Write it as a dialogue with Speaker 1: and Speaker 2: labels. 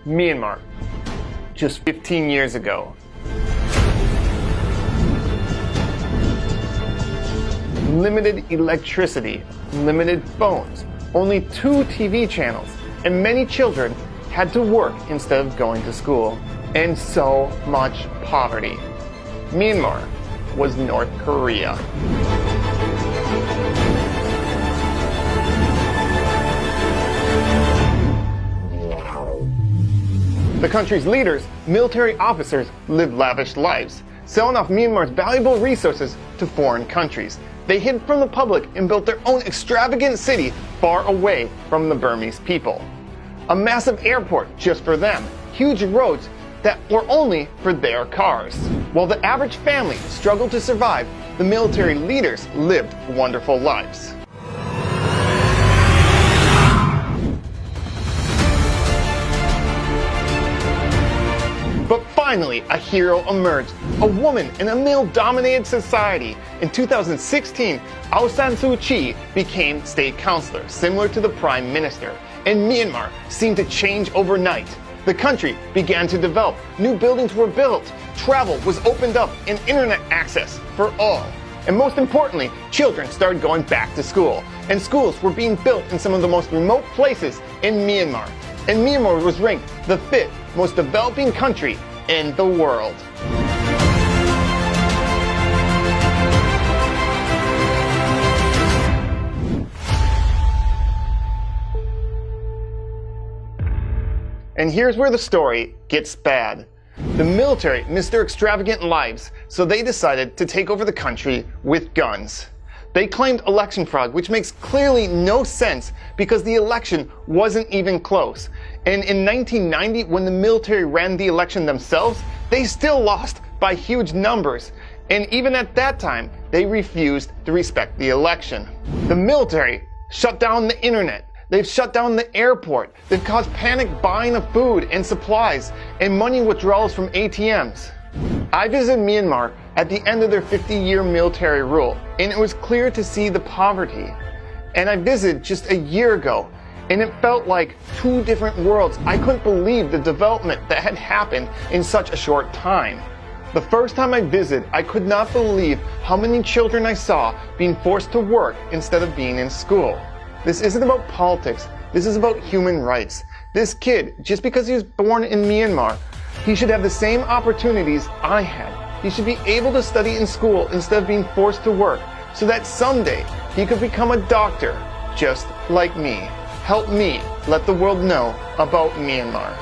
Speaker 1: Myanmar, just 15 years ago. Limited electricity, limited phones, only 2 TV channels, and many children had to work instead of going to school, and so much poverty. Myanmar was North Korea. The country's leaders, military officers, lived lavish lives, selling off Myanmar's valuable resources to foreign countries. They hid from the public and built their own extravagant city far away from the Burmese people. A massive airport just for them, huge roads that were only for their cars. While the average family struggled to survive, the military leaders lived wonderful lives. But finally, a hero emerged, a woman in a male-dominated society. In 2016, Aung San Suu Kyi became state councilor, similar to the prime minister, and Myanmar seemed to change overnight. The country began to develop, new buildings were built, travel was opened up, and internet access for all. And most importantly, children started going back to school, and schools were being built in some of the most remote places in Myanmar. And Myanmar was ranked the 5th most developing country in the world. And here's where the story gets bad. The military missed their extravagant lives, so they decided to take over the country with guns. They claimed election fraud, which makes clearly no sense because the election wasn't even close. And in 1990, when the military ran the election themselves, they still lost by huge numbers. And even at that time, they refused to respect the election. The military shut down the internet. They've shut down the airport. They've caused panic buying of food and supplies and money withdrawals from ATMs. I visited Myanmar at the end of their 50-year military rule, and it was clear to see the poverty. And I visited just a year ago, and it felt like 2 different worlds. I couldn't believe the development that had happened in such a short time. The first time I visited, I could not believe how many children I saw being forced to work instead of being in school. This isn't about politics. This is about human rights. This kid, just because he was born in Myanmar, he should have the same opportunities I had. He should be able to study in school instead of being forced to work, so that someday he could become a doctor just like me. Help me let the world know about Myanmar.